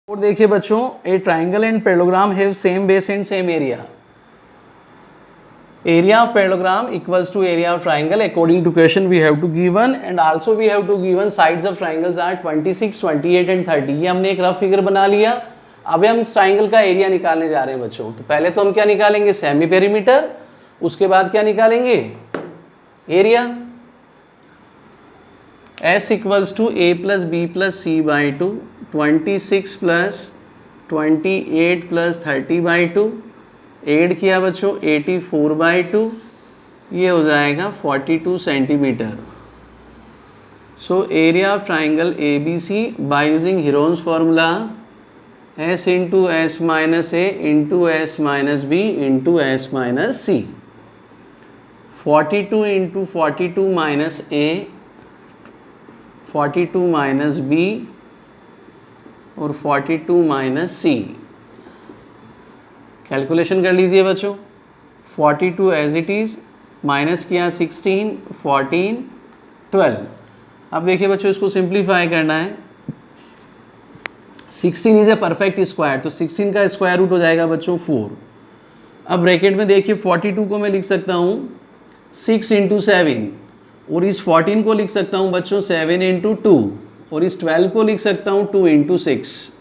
और देखिए बच्चों, ए triangle and parallelogram have same base and same area. Area of parallelogram equals to area of triangle. According to question we have to given and also we have to given sides of triangles are 26, 28 and 30. ये हमने एक rough figure बना लिया. अब हम इस triangle का area निकालने जा रहे हैं बच्चों. तो पहले तो हम क्या निकालेंगे, सेमी पेरीमीटर. उसके बाद क्या निकालेंगे, area. S equals to a plus B plus C by 2, 26 plus 28 plus 30 by 2. Add किया बच्चों 84/2, ये हो जाएगा 42 centimetre. So area of triangle A B C by using Heron's formula S into S minus A into S minus B into S minus C. 42 into 42 minus A, 42 minus B और 42 minus सी. Calculation कर लीजिए बच्चों. 42 as it is, minus किया 16, 14, 12. अब देखिए बच्चों, इसको simplify करना है. 16 इज ए परफेक्ट स्क्वायर, तो 16 का स्क्वायर रूट हो जाएगा बच्चों 4. अब ब्रैकेट में देखिए 42 को मैं लिख सकता हूँ 6 इंटू 7 और इस 14 को लिख सकता हूँ बच्चों 7 इंटू 2 और इस 12 को लिख सकता हूँ 2 इंटू 6.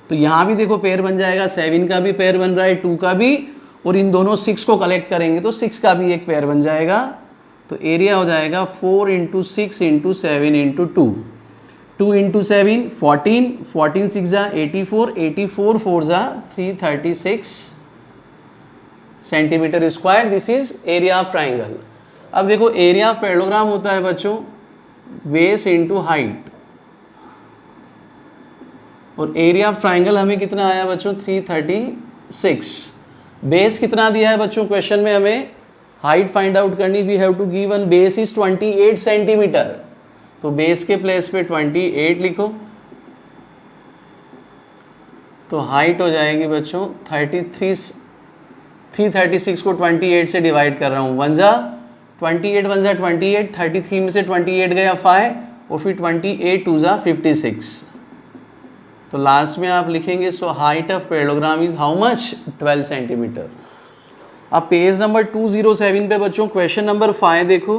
तो यहाँ भी देखो पेयर बन जाएगा, 7 का भी पेयर बन रहा है, 2 का भी, और इन दोनों 6 को कलेक्ट करेंगे तो 6 का भी एक पेयर बन जाएगा. तो एरिया हो जाएगा 4 इंटू 6 इंटू 7 इंटू 2. 2 इंटू 7 14, 14 6 जा 84, 84 4 जा 336 centimetre square. This is area of triangle. अब देखो एरिया ऑफ पैरेललोग्राम होता है बच्चों बेस इंटू हाइट, और एरिया ऑफ ट्राइंगल हमें कितना आया बच्चों 336. बेस कितना दिया है बच्चों क्वेश्चन में, हमें हाइट फाइंड आउट करनी. We have to given base is 28 centimetre. तो बेस के प्लेस पे 28 लिखो. तो हाइट हो जाएगी बच्चों 33. 336 को 28 से डिवाइड कर रहा हूँ. 1 जा 28, 1 जा 28, 33 में से 28 गया 5 और फिर 28 2 जा 56. तो लास्ट में आप लिखेंगे so height of parallelogram is how much, 12 centimetre. अब पेज नंबर 207 पे बच्चों क्वेश्चन नंबर 5 देखो.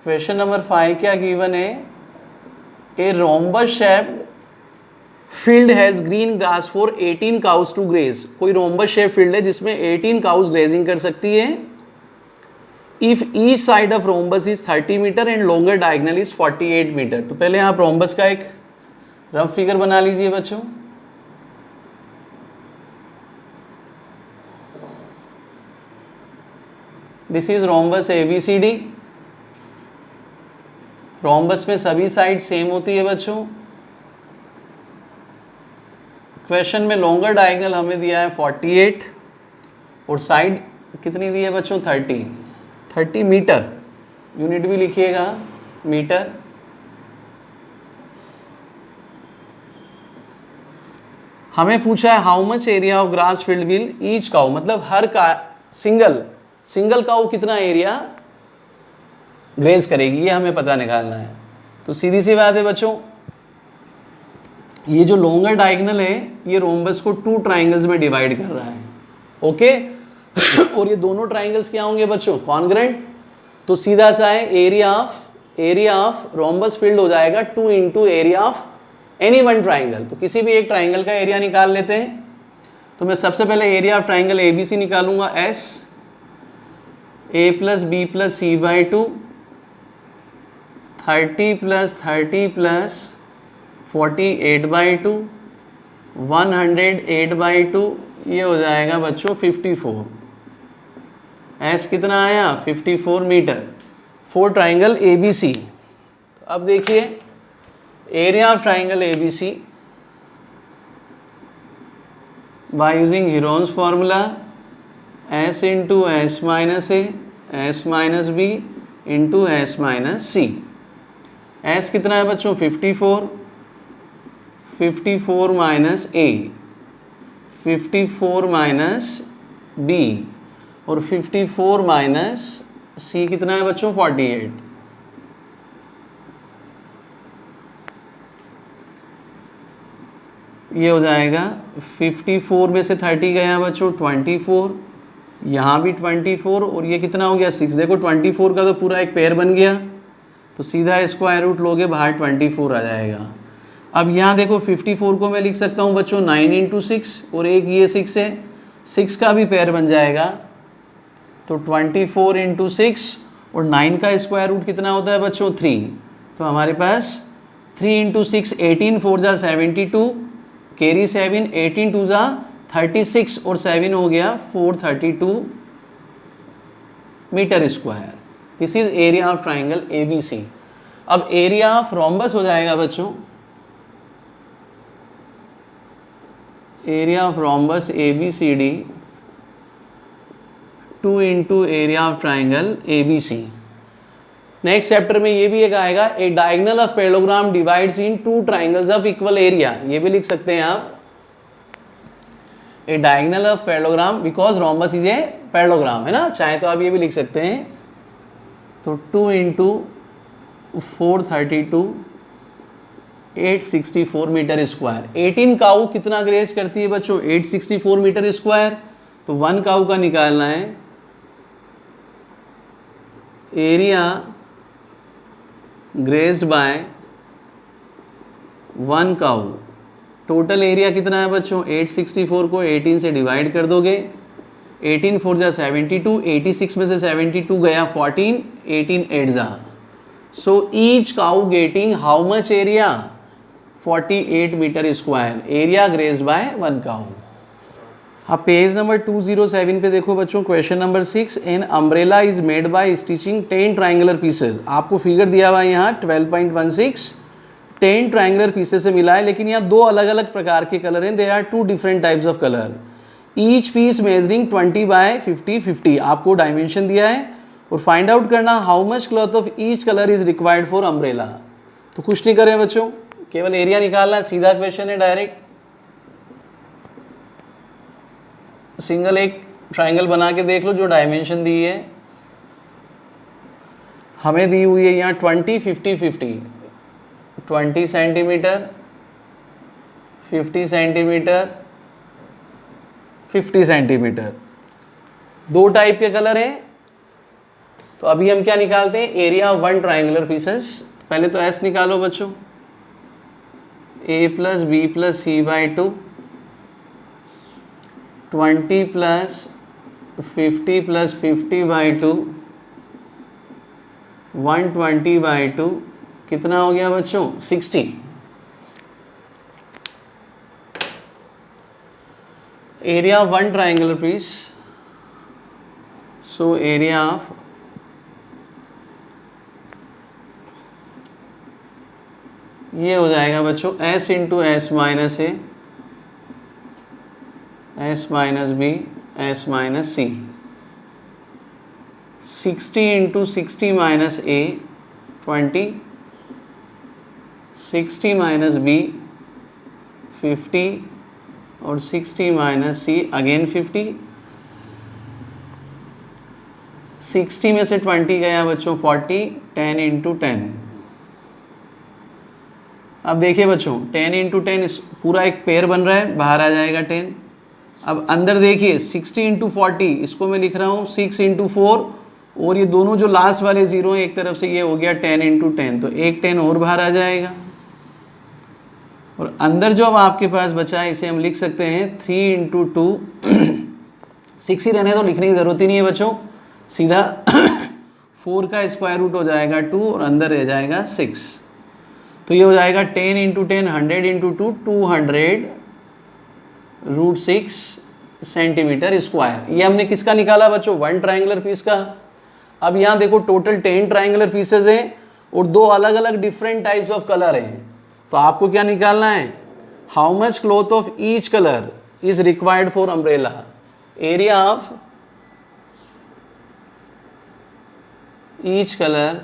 क्वेश्चन नंबर 5 क्या गिवन है, a rhombus shaped field has green grass for 18 cows to graze. कोई रोम्बस शेप फील्ड है जिसमें 18 काउज ग्रेजिंग कर सकती है. If each side of rhombus is 30 metre and longer diagonal is 48 metre. तो पहले आप रोम्बस का एक रफ फिगर बना लीजिए बच्चों. This is rhombus ABCD. Rhombus में सभी साइड सेम होती है बच्चों. क्वेश्चन में लॉन्गर डायगोनल हमें दिया है 48 और साइड कितनी दी है बच्चों 30 मीटर. यूनिट भी लिखिएगा मीटर. हमें पूछा है how much area of grass field will each cow, मतलब हर का सिंगल काउ कितना एरिया ग्रेज करेगी, ये हमें पता निकालना है. तो सीधी सी बात है बच्चों, ये जो लॉन्गर डायगोनल है ये रोम्बस को 2 ट्राइंगल्स में डिवाइड कर रहा है. ओके और ये दोनों ट्राइंगल्स क्या होंगे बच्चों, कॉन्ग्रेंट. तो सीधा सा है एरिया ऑफ रोम्बस फील्ड हो जाएगा 2 into area of any one triangle. तो किसी भी एक ट्राइंगल का एरिया निकाल लेते हैं. तो मैं सबसे पहले एरिया ऑफ ट्राइंगल ABC निकालूंगा. S A plus B plus C by 2, 30 plus 30 plus 48/2, 108/2, ये हो जाएगा बच्चों 54. S कितना आया 54 मीटर फॉर ट्राइंगल ABC. तो अब देखिए area of triangle ABC by using Heron's formula S into S minus A, S minus B into S minus C. S कितना है बच्चों 54, 54 माइनस A, 54 माइनस B और 54 माइनस C कितना है बच्चों 48. ये हो जाएगा 54 में से 30 गया बच्चों 24, यहाँ भी 24 और ये कितना हो गया 6। देखो 24 का तो पूरा एक पेयर बन गया, तो सीधा स्क्वायर रूट लोगे बाहर 24 आ जाएगा। अब यहाँ देखो 54 को मैं लिख सकता हूँ बच्चों 9 इंटू 6 और एक ये 6 है, 6 का भी पेयर बन जाएगा, तो 24 इंटू 6 और 9 का स्क्वायर रूट कितना होता है बच्चों 3, तो हमारे पास 3 इंटू 6 18, 4 जा 72, कैरी 7, 18 2 जा 36 और 7 हो गया 432 metre square. This is area of triangle ABC। अब एरिया ऑफ रोम्बस हो जाएगा बच्चों, area of rhombus ABCD 2 into area of triangle ABC। Next chapter में ये भी एक आएगा, a diagonal of parallelogram divides in two triangles of equal area, ये भी लिख सकते हैं आप, a diagonal of parallelogram because rhombus is a parallelogram, है ना, चाहे तो आप ये भी लिख सकते हैं। तो 2 इंटू 432 864 मीटर स्क्वायर। 18 काऊ कितना ग्रेज करती है बच्चों 864 मीटर स्क्वायर, तो 1 काऊ का निकालना है area grazed by 1 cow. Total area कितना है बच्चों 864 को 18 से डिवाइड कर दोगे, 18 4 जा 72, 86 में से 72 गया 14, 18 8 जा, so each cow getting how much area 48 metre square, area grazed by 1 cow. अब पेज नंबर 207 पे देखो बच्चों, question number 6, an umbrella is made by stitching 10 triangular pieces. आपको फिगर दिया हुआ है यहाँ 12.16, 10 ट्राइंगुलर पीसेज से मिला है, लेकिन यहाँ दो अलग अलग प्रकार के कलर हैं, there are 2 different types of colour, each piece measuring 20 by 50 50। आपको डायमेंशन दिया है और फाइंड आउट करना how much cloth of each colour is required for umbrella. तो कुछ नहीं करें बच्चों, केवल एरिया निकालना है, सीधा क्वेश्चन है डायरेक्ट। सिंगल एक ट्राइंगल बना के देख लो जो डायमेंशन दी है, हमें दी हुई है यहाँ 20 50 50, 20 सेंटीमीटर 50 सेंटीमीटर 50 सेंटीमीटर, दो टाइप के कलर हैं। तो अभी हम क्या निकालते हैं, एरिया ऑफ 1 ट्राइंगुलर पीसेस। पहले तो एस निकालो बच्चों, A plus B plus C by 2, 20 plus 50 plus 50 by 2, 120 by 2, कितना हो गया बच्चों 60। Area of 1 triangular piece, so area of ये हो जाएगा बच्चों S into S minus A, S minus B, S minus C, 60 into 60 minus A 20, 60 minus B 50 और 60 minus see again 50। 60 में से 20 गया बच्चों 40, 10 इंटू 10। अब देखिए बच्चों 10 इंटू 10 पूरा एक पेयर बन रहा है, बाहर आ जाएगा 10। अब अंदर देखिए 60 इंटू 40, इसको मैं लिख रहा हूँ 6 इंटू 4, और ये दोनों जो लास्ट वाले जीरो हैं एक तरफ से, ये हो गया 10 इंटू 10, तो एक 10 और बाहर आ जाएगा। और अंदर जो अब आपके पास बचा है इसे हम लिख सकते हैं 3 इंटू 2, 6 ही रहने तो लिखने की ज़रूरत ही नहीं है बच्चों, सीधा 4 का स्क्वायर रूट हो जाएगा 2 और अंदर रह जाएगा 6। तो ये हो जाएगा 10 into 10, 100 into 2, 200 root 6 centimetre square. ये हमने किसका निकाला बच्चों 1 ट्राइंगुलर पीस का। अब यहाँ देखो टोटल 10 ट्राइंगुलर पीसेज हैं और दो अलग अलग डिफरेंट टाइप्स ऑफ कलर हैं, तो आपको क्या निकालना है, how much cloth of each colour is required for umbrella. Area of each colour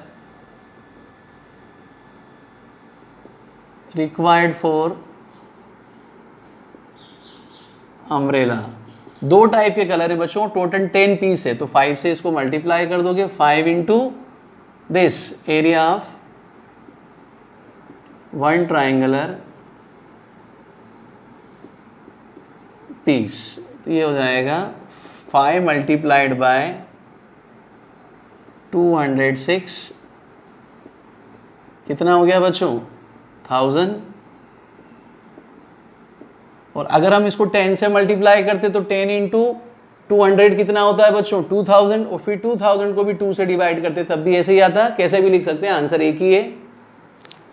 required for umbrella. दो टाइप के कलर है बच्चों, टोटल 10 पीस है, तो 5 से इसको मल्टीप्लाई कर दोगे, 5 into this area of 1 triangular piece. तो ये हो जाएगा 5 मल्टीप्लाइड बाय 206, कितना हो गया बच्चों 1000। और अगर हम इसको 10 से मल्टीप्लाई करते तो 10 इंटू 200 कितना होता है बच्चों 2000, और फिर 2000 को भी 2 से डिवाइड करते तब भी ऐसे ही आता। कैसे भी लिख सकते हैं, आंसर एक ही है।